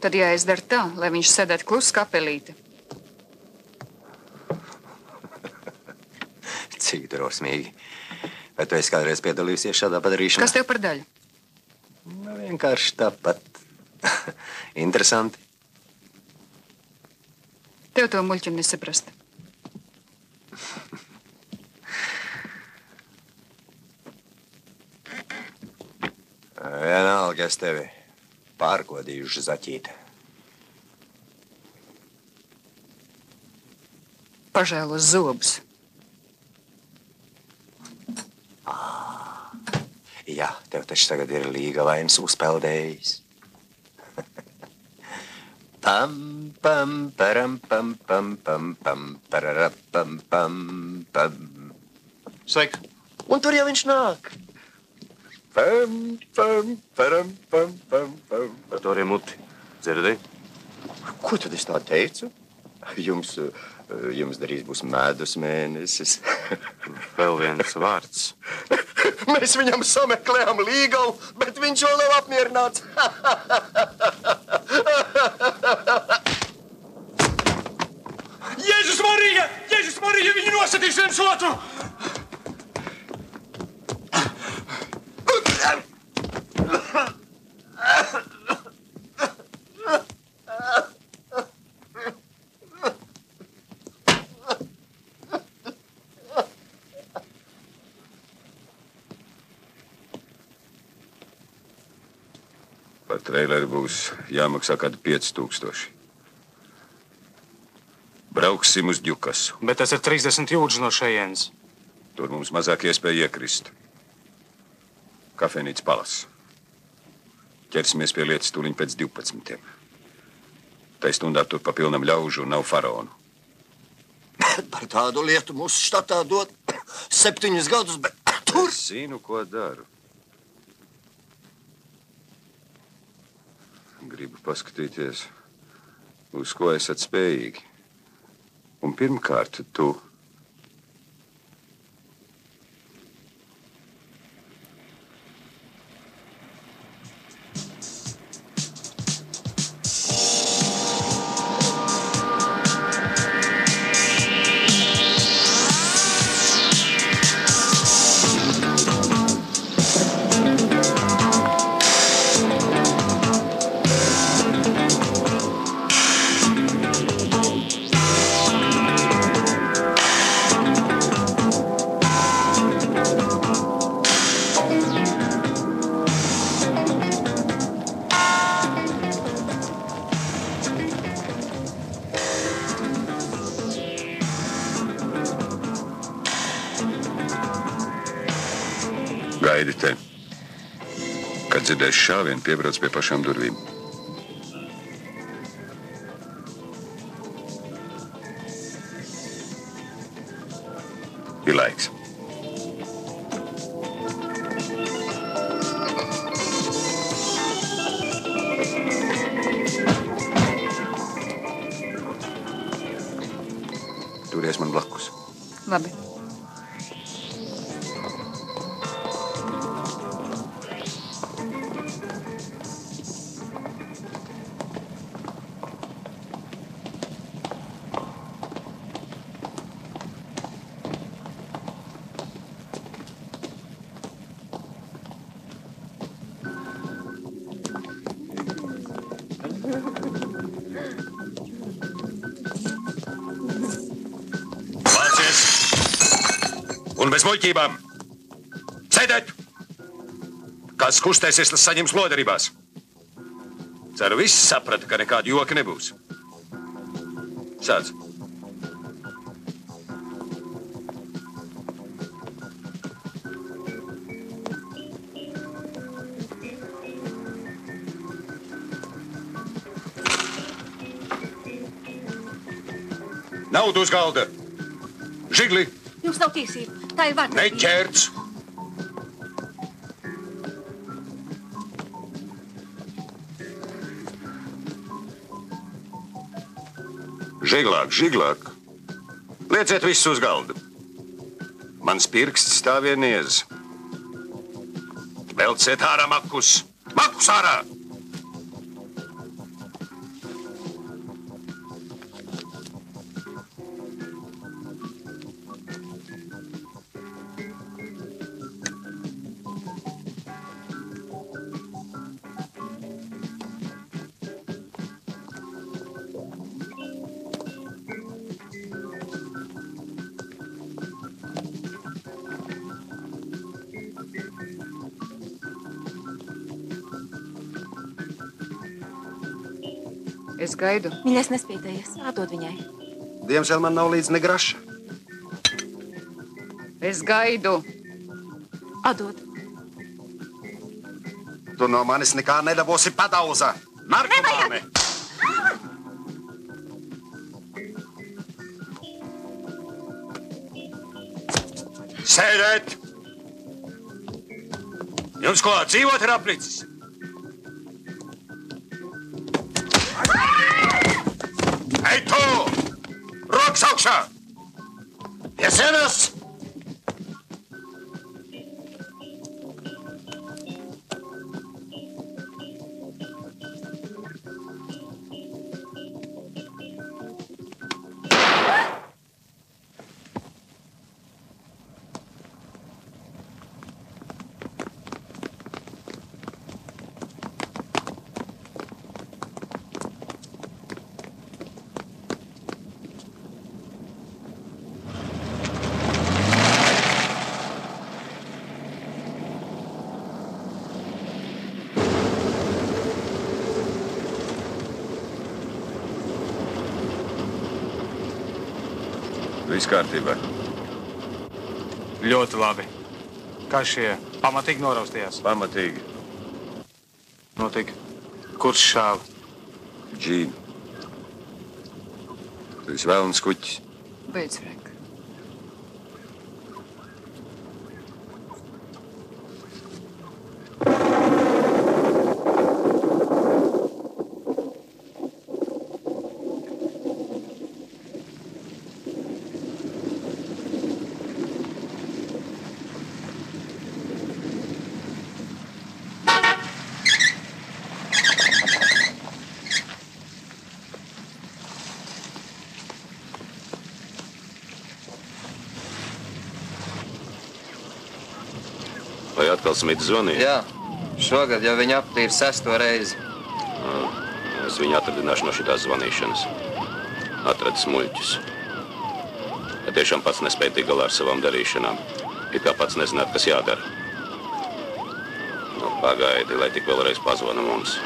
Tad jāizdara tā, lai viņš sēdētu klusu kapelīti. cik drosmīgi. Vai tu esi kādreiz piedalījusies šādā padarīšanā? Kas tev par daļu? Nu, vienkārši tāpat. Interesanti. Tev to muļķim nesaprast. Vienalga, es tevi pārkodījuši zaķīt. Pažēlo zobus. Jā, tev taču tagad ir līga vainas uzpeldējis. Pam, pam, param, pam, pam, pam, pam, pararapam, pam, pam. Sveiki. Un tur jau viņš nāk. Pam, pam, param, pam, pam, pam. Par to arī muti. Dzirdēji? Ko tad es tā teicu? Jums drīz būs medus mēnesis. Vēl viens vārds. Mēs viņam sameklējām līgavu, bet viņš vēl nav apmierināts. Jēzus Marija! Jēzus Marija! Viņi nosatīs viens otru! Par traileri būs jāmaksā kādi 5000. Brauksim uz Ģukasu. Bet tas ir 30 jūdzes no šejienes. Tur mums mazāk iespēja iekrist. Kafejnīca Palas. Ķersimies pie lietas tūliņ pēc 12. Tai stundā tur pa pilnam ļaužu un nav faraonu. Par tādu lietu mūsu štatā dod 7 gadus, bet tur... Es zinu, ko daru. Gribu paskatīties, uz ko esat spējīgi. Un pirmkārt, tu... Gaidi te. Kad dzirdēs šāvienu, piebrauc pie pašām durvīm. Ir laiks. Labi. Un bez muļķībām! Sēdēt! Kas kustēsies, tas saņems loderībās. Ceru, viss saprata, ka nekāda joka nebūs. Sāc! Naudu uz galda! Žigli! Jums nav tiesība. Tā ir vārdsargība. Neķērts! Žiglāk, žiglāk! Lieciet visus uz galda! Mans pirksts stāv vien niez. Velciet ārā makus! Makus ārā! Es gaidu. Mīļais, nespītējies. Atdod viņai. Diemžēl man nav līdz ne graša. Es gaidu. Atdod. Tu no manis nekā nedabūsi padauza. Narkomāne! Sēdēt! Jums ko, dzīvot ir aplicis? Ei, tu! Rokas augšā! Pie sienas! Viss kārtībā. Ļoti labi. Kā šie pamatīgi noraustījās? Pamatīgi. Notika. Kurš šāva? Džīna. Tu esi vēlams kuķis. Beidz, Frank. Vai atkal Smits zvanīja? Jā, šogad jau viņa aptīra 6. reizi. Es viņu atradināšu no šitās zvanīšanas. Atradis muļķus. Ja tiešām pats nespēja tikt galā ar savām darīšanām. It kā pats nezinātu, kas jādara. Nu, pagaidi, lai tik vēlreiz pazvana mums.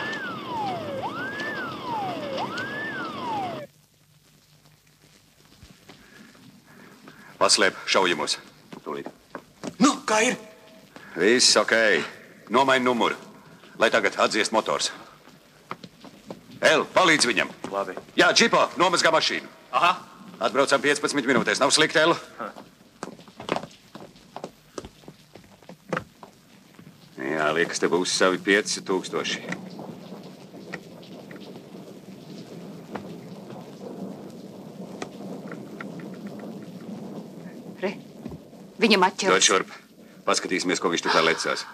Paslēp šaujamos. Tūlīt. Nu, kā ir? Viss ok. Nomaini numuru, lai tagad atdziest motors. El, palīdz viņam. Labi. Jā, džipo, nomazgā mašīnu. Aha. Atbraucam 15 minūtēs. Nav slikti, El? Jā, liekas, te būs savi 5000. Viņam atķers. Dod šurp. Paskatīsimies, ko viņš tu kā lecās.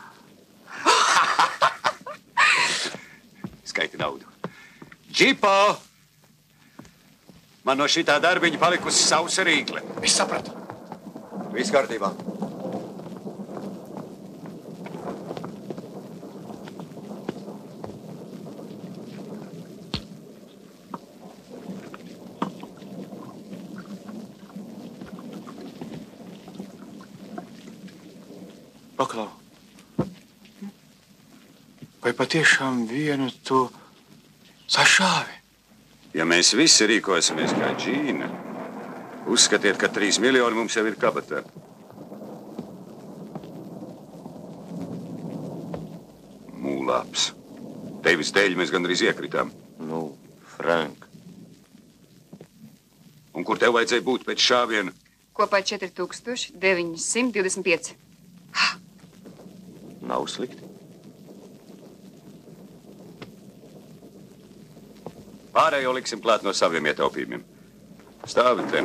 Skaiti naudu. Džipo! Man no šitā darbiņa palikusi sausa rīkle. Es sapratu. Viss kārtībā. Paklau. Vai patiešām vienu tu sašāvi? Ja mēs visi rīkosimies kā Džīna, uzskatiet, ka 3 miljoni mums jau ir kabatā. Mūlāps. Tevis dēļ mēs gandrīz iekritām. Nu, Frank. Un kur tev vajadzēja būt pēc šāviena? Kopā 4925. Nav slikti. Pārējo liksim klāt no saviem ietaupījumiem. Stāvi te.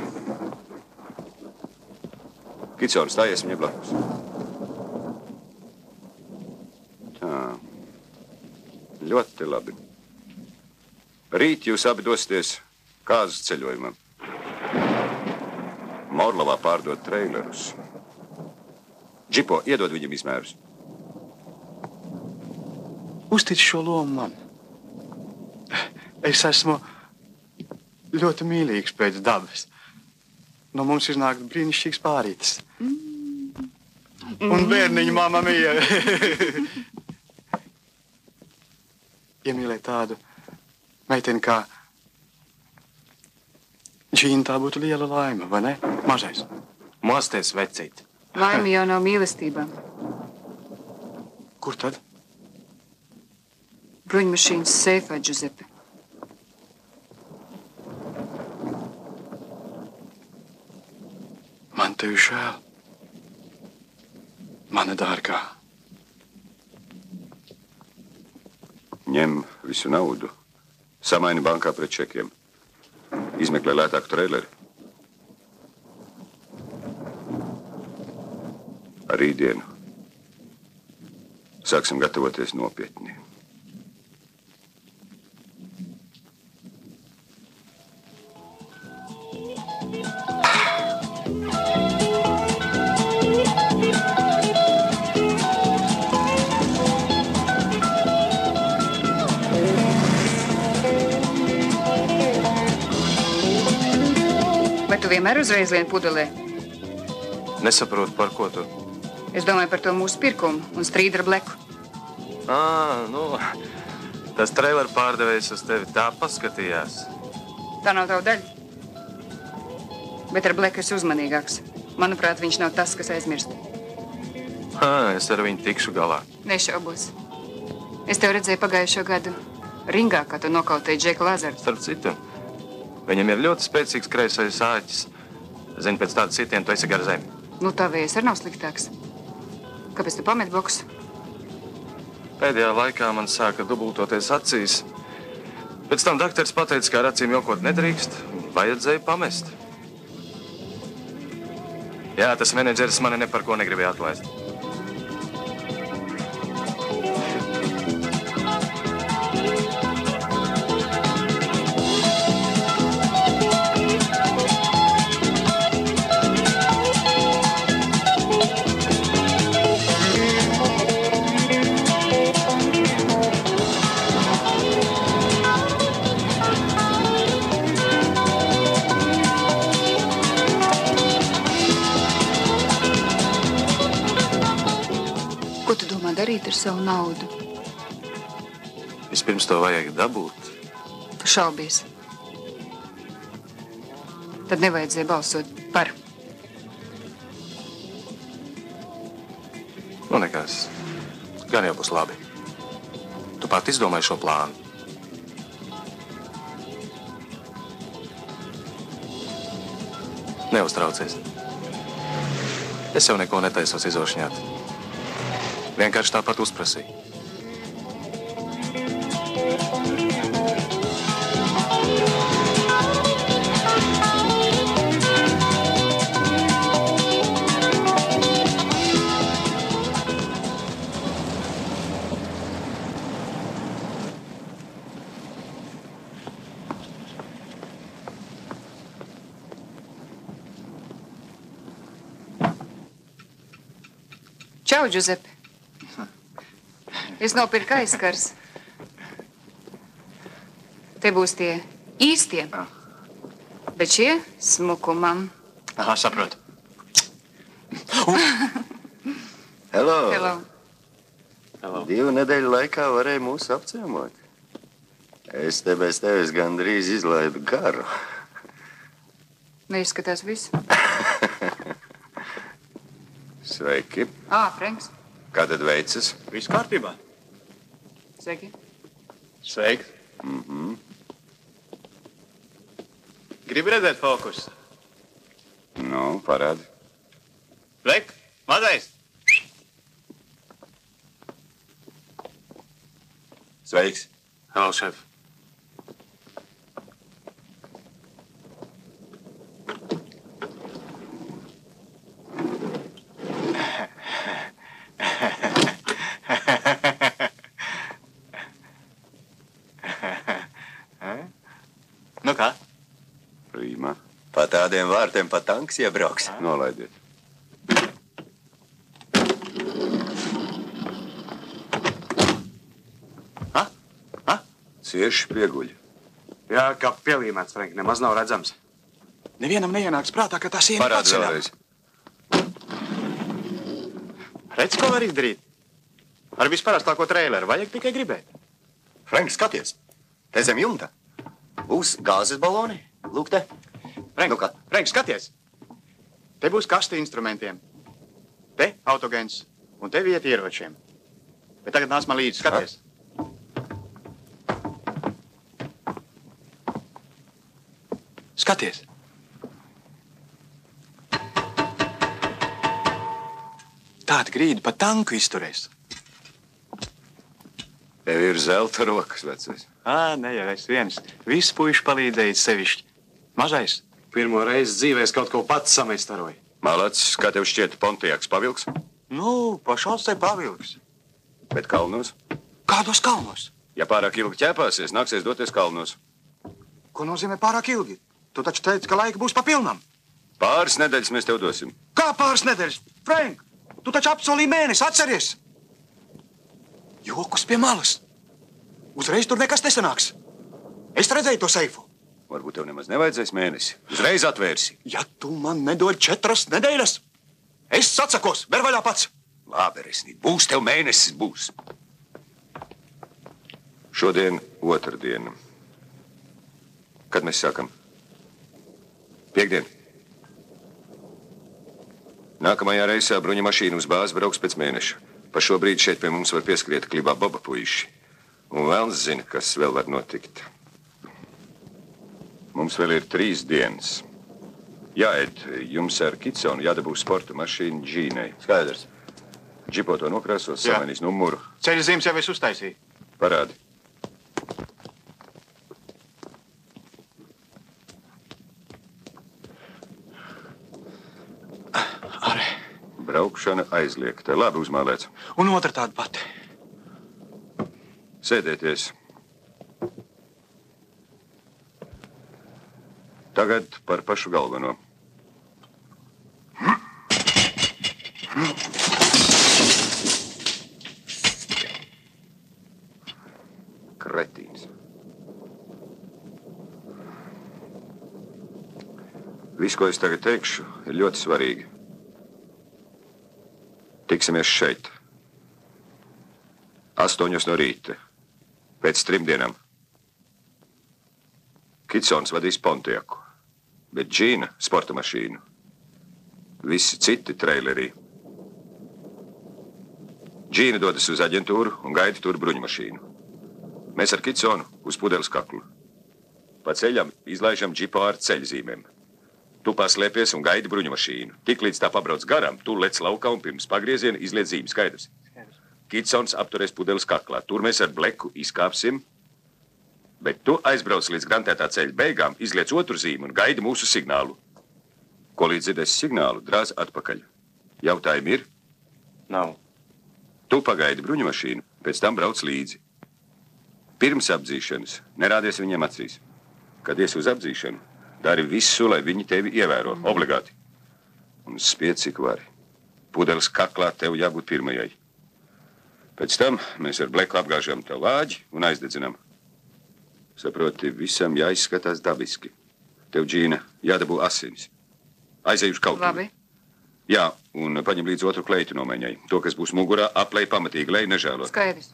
Kitsons, stājies viņa blakus. Tā. Ļoti labi. Rīt jūs abi dosieties kāzas ceļojumam. Morlavā pārdot trailerus. Džipo, iedod viņam izmērus. Uztic šo lomu man. Es esmu ļoti mīlīgs pēc dabas. No mums iznāk brīnišķīgs pārītis. Un bērniņu mamma mija. Iemīlēt tādu meiteni kā Džīna, tā būtu liela laime, vai ne? Mazais. Mosties, vecīt. Laime jau nav mīlestībā. Kur tad? Bruņmašīnas seifā, Giuseppe. Man tevi žēl. Mana dārgā. Ņem visu naudu. Samaini bankā pret čekiem. Izmeklē lētāku traileri. Ar rītdienu sāksim gatavoties nopietni. Vai tu vienmēr uzreiz lien pudelē? Nesaprotu, par ko tu. Es domāju par to mūsu pirkumu un strīdu ar Bleku. Nu, tas trailer pārdevējs uz tevi tā paskatījās. Tā nav tava daļa. Bet ar Bleku esi uzmanīgāks. Manuprāt, viņš nav tas, kas aizmirst. Es ar viņu tikšu galā. Nešaubos. Es tev redzēju pagājušo gadu ringā, kā tu nokautēji Džeku Lazaru. Starp citu, viņam ir ļoti spēcīgs kreisais āķis. Zini, pēc tāda sitiena tu esi gar zemi. Nu, tā vējs arī nav sliktāks. Kāpēc tu pamet boksu? Pēdējā laikā man sāka dubultoties acīs. Pēc tam dakteris pateica, ka ar acīm jokot nedrīkst. Vajadzēja pamest. Jā, tas menedžeris mani ne par ko negribēja atlaist. Darīt ar savu naudu. Vispirms to vajag dabūt. Tu šaubies. Tad nevajadzēja balsot par. Nu, nekas. Gan jau būs labi. Tu pat izdomāji šo plānu. Neuztraucies. Es jau neko netaisos izošņāt. Vienkārši tāpat uzprasīju. Čau, Giuseppe. Es nopirku aizkars. Te būs tie īstie. Bet šie smukumam. Aha, saprotu. Hello. Hello. Hello. 2 nedēļu laikā varēja mūs apciemot. Es te bez tevis gandrīz izlaidu garu. Neizskatās viss. Sveiki. Frenks. Kā tad veicas? Viss kārtībā. Sveiki. Sveiki. Gribi redzēt fokusu? Nu, parādi. Lek, mazais. Sveiks. Hello, šef. Nu kā? Prīmā. Pa tādiem vārtiem pa tanks iebrauks. Nolaidiet. Cieši prieguļi. Jā, kā pielīmēts, Frank, nemaz nav redzams. Nevienam neienāks prātā, ka tā siena Parādi vēlreiz. Redz, ko var izdarīt? Ar visparastāko traileru vajag tikai gribēt. Frank, skaties. Te zem jumta. Būs gāzes baloni. Lūk te. Frank, skaties. Te būs kaste instrumentiem. Te autogens un te vieta ieročiem. Bet tagad nāc man līdzi, skaties. Skaties. Tāda grīda pa tanku izturēs. Tev ir zelta rokas, vecais. Ne jau es viens. Viss puiši palīdzēja sevišķi. Mazais. Pirmo reizi dzīvēs kaut ko pats sameistaroja. Malacis, kā tev šķiet, Pontiaks pavilks? Nu, pašāds te pavilks. Bet kalnos? Kādos kalnos? Ja pārāk ilgi ķēpāsies, nāksies doties kalnos. Ko nozīmē pārāk ilgi? Tu taču teici, ka laika būs pa pilnam. Pāris nedēļas mēs tev dosim. Kā pāris nedēļas? Frank, tu taču apsolīji mēnesi, atceries? Jokus pie malas. Uzreiz tur nekas nesanāks. Es redzēju to seifu. Varbūt tev nemaz nevajadzēs mēnesi. Uzreiz atvērsi. Ja tu man nedod 4 nedēļas, es atsakos, ber vaļā pats. Labi, resnīt. Būs tev mēnesis, būs. Šodien otrdiena. Kad mēs sākam? Piektdien. Nākamajā reisā bruņa mašīna uz bāzi brauks pēc mēneša. Pa šo brīdi šeit pie mums var pieskriet klibā Boba puiši. Un vēlns zina, kas vēl var notikt. Mums vēl ir 3 dienas. Jāed, jums ar Kitsonu jādabū sporta mašīna Džīnai. Skaidrs. Džipo to nokrāsos, samainīs numuru. Ceļa zīmes jau es uztaisīju. Parādi. Braukšana aizliegta. Labi uzmālēts. Un otra tāda pati. Sēdieties. Tagad par pašu galveno. Kretīns. Viss, ko es tagad teikšu, ir ļoti svarīgi. Tiksimies šeit. 8 no rīta. Pēc 3 dienām. Kitsons vadīs Pontiaku, bet Džīna sporta mašīnu. Visi citi trailerī. Džīna dodas uz aģentūru un gaida tur bruņu mašīnu. Mēs ar Kitsonu uz pudeles kaklu. Pa ceļam izlaižam džipo ar ceļzīmēm. Tu paslēpies un gaidi bruņu mašīnu. Tik līdz tā pabrauc garām, tu lec laukā un pirms pagrieziena izliet zīmi. Skaidrs. Kitsons apturēs pudeles kaklā. Tur mēs ar bleku izkāpsim, bet tu aizbrauc līdz grantētā ceļa beigām, izliec otru zīmi un gaidi mūsu signālu. Ko līdz dzirdēs signālu, drāz atpakaļ. Jautājumi ir? Nav. Tu pagaidi bruņu mašīnu, pēc tam brauc līdzi. Pirms apdzīšanas nerādies viņiem acīs. Kad ies uz apdzīšanu, dari visu, lai viņi tevi ievēro, obligāti. Un spied, cik vari. pudeles kaklā, tev jābūt pirmajai. Pēc tam mēs ar Bleku apgāžam tev lāģi un aizdedzinam. Saproti, visam jāizskatās dabiski. Tev, Džīna, jādabū asinis. Aizējuši kaut kur. Labi. Jā, un paņem līdz otru kleitu nomaiņai. To, kas būs mugurā, aplej pamatīgi, lai nežēlot. Skaidrs.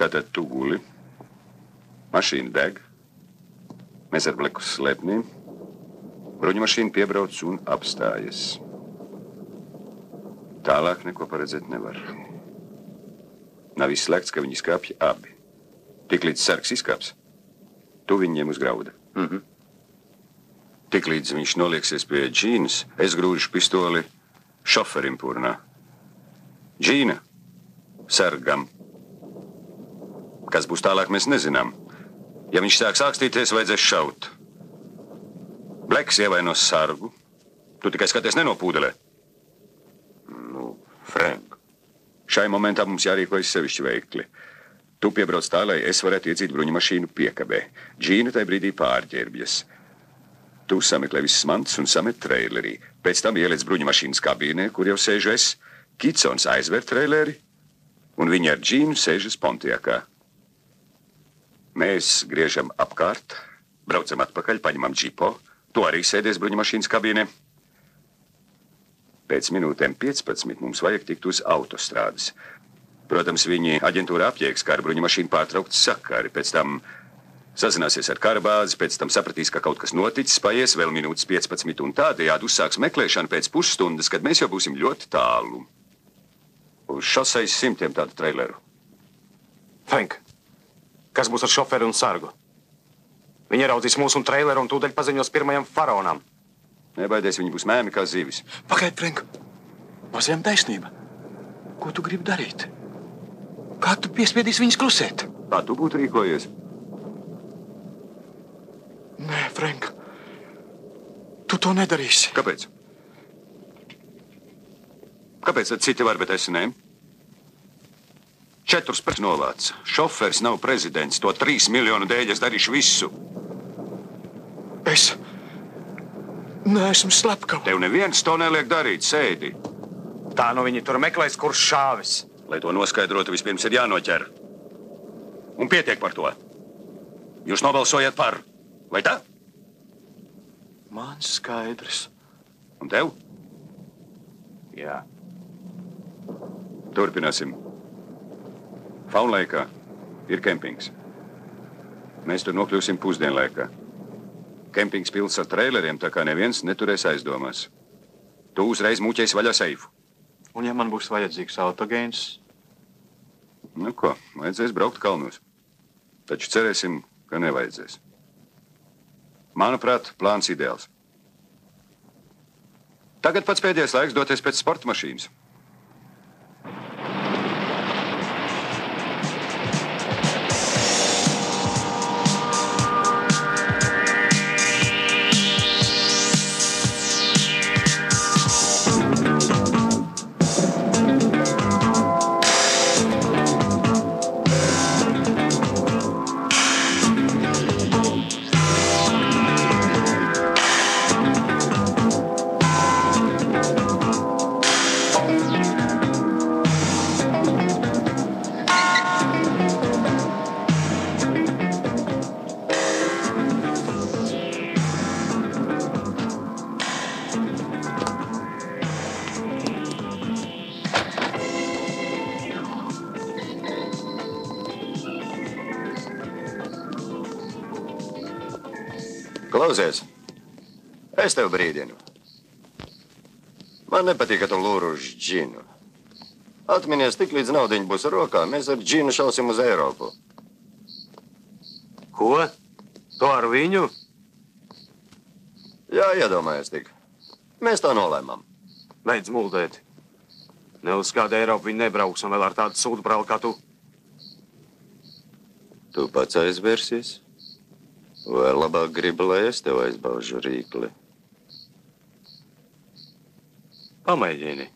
Tātad tu guli. Mašīna deg. Mēs ar Bleku slepnim. Bruņmašīna piebrauc un apstājas. Tālāk neko paredzēt nevar. Nav izslēgts, ka viņi skāpj abi. Tiklīdz sargs izkāps, tu viņiem uz grauda. Tiklīdz viņš nolieksies pie Džīnas, es grūžu pistoli šoferim purnā. Džīna, sargam. Kas būs tālāk, mēs nezinām. Ja viņš sāks ākstīties, vajadzēs šaut. Bleks ievainos sargu. Tu tikai skaties nenopūdelē. Frank. Šai momentā mums jārīkojas sevišķi veikli. Tu piebrauc tā, lai es varētu iedzīt bruņu mašīnu piekabē. Džīna tai brīdī pārģērbjas. Tu sameklē visas mantas un samet trailerī. Pēc tam ieliec bruņu mašīnas kabīnē, kur jau sēžu es. Kitsons aizver traileri, un viņi ar Džīnu sēžas Pontiakā. Mēs griežam apkārt, braucam atpakaļ, paņemam džipo. Tu arī sēdies bruņu mašīnas kabīnē. Pēc minūtēm 15 mums vajag tikt uz autostrādes. Protams, viņi aģentūra apjēgs, kā ar bruņu mašīnu pārtraukt sakari. Pēc tam sazināsies ar karabāzi, pēc tam sapratīs, ka kaut kas noticis, paies vēl minūtes 15 un tādējādi uzsāks meklēšanu pēc pusstundas, kad mēs jau būsim ļoti tālu. Uz šoseis 100 tādu traileru. Frank, kas būs ar šoferu un sargu? Viņi ieraudzīs mūsu un traileru un tūdaļ paziņos pirmajam faraonam. Nebaidies, viņi būs mēmi kā zivis. Pagaid, Frank. Mazajam taisnība. Ko tu gribi darīt? Kā tu piespiedīsi viņus klusēt? Kā tu būtu rīkojies? Nē, Frank. Tu to nedarīsi. Kāpēc? Kāpēc tad citi var, bet es nē? 4 pēc novāc. Šofers nav prezidents. To 3 miljonu dēļ es darīšu visu. Es neesmu slepkava. Tev neviens to neliek darīt, sēdi. Tā nu viņi tur meklēs, kurš šāvis. Lai to noskaidrotu, vispirms ir jānoķer. Un pietiek par to. Jūs nobalsojat par, vai tā? Man skaidrs. Un tev? Jā. Turpināsim. Faunlaikā ir kempings. Mēs tur nokļūsim pusdienlaikā. Kempings pilns ar traileriem, tā kā neviens neturēs aizdomās. Tu uzreiz muķēsi vaļā seifu. Un ja man būs vajadzīgs autogēns? Nu ko, vajadzēs braukt kalnos. Taču cerēsim, ka nevajadzēs. Manuprāt, plāns ideāls. Tagad pats pēdējais laiks doties pēc sporta mašīnas. Klausies, es tev brīdinu. Man nepatīk, ka tu lūru uz Džinu. Atminies, tik līdz naudiņa būs rokā, mēs ar Džinu šausim uz Eiropu. Ko? To ar viņu? Jā, iedomājies tik. Mēs tā nolēmām. Beidz muldēt. Ne uz kādu Eiropu viņi nebrauks un vēl ar tādu sūdu brāli kā tu. Tu pats aizvērsies? Vai labāk gribi, lai es tev aizbaužu rīkli? Pamēģini.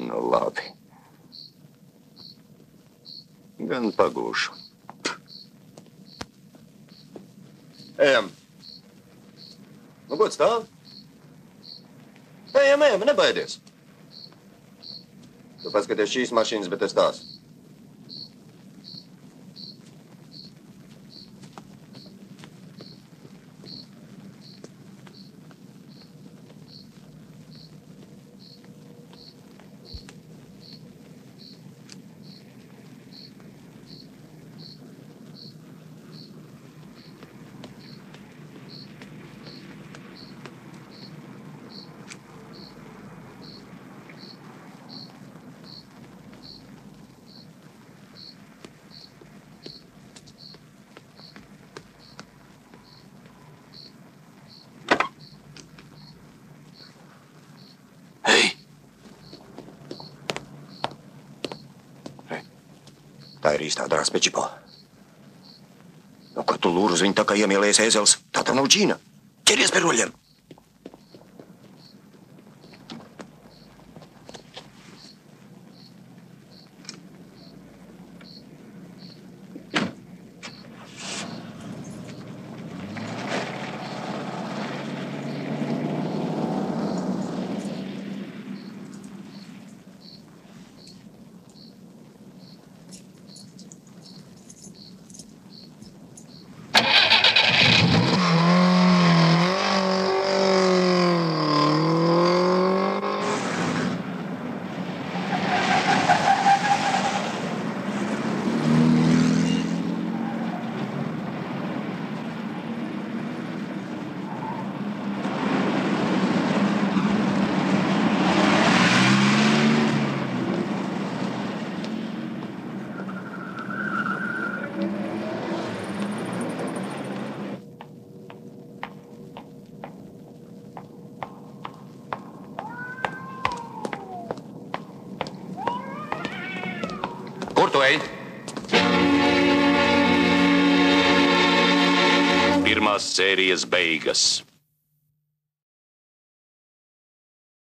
Nu, labi. Gan pagūšu. Ejam. Nu, ko stāv? ejam, nebaidies. Tu paskaties šīs mašīnas, bet es tās. Tā ir īstā drāks pie čipo. Nu, ko tu lūri uz viņu tā kā iemīlējies ēzels? Tā nav Džīna. Ķeries pie roļiem! Kur tu ej? Pirmās sērijas beigas.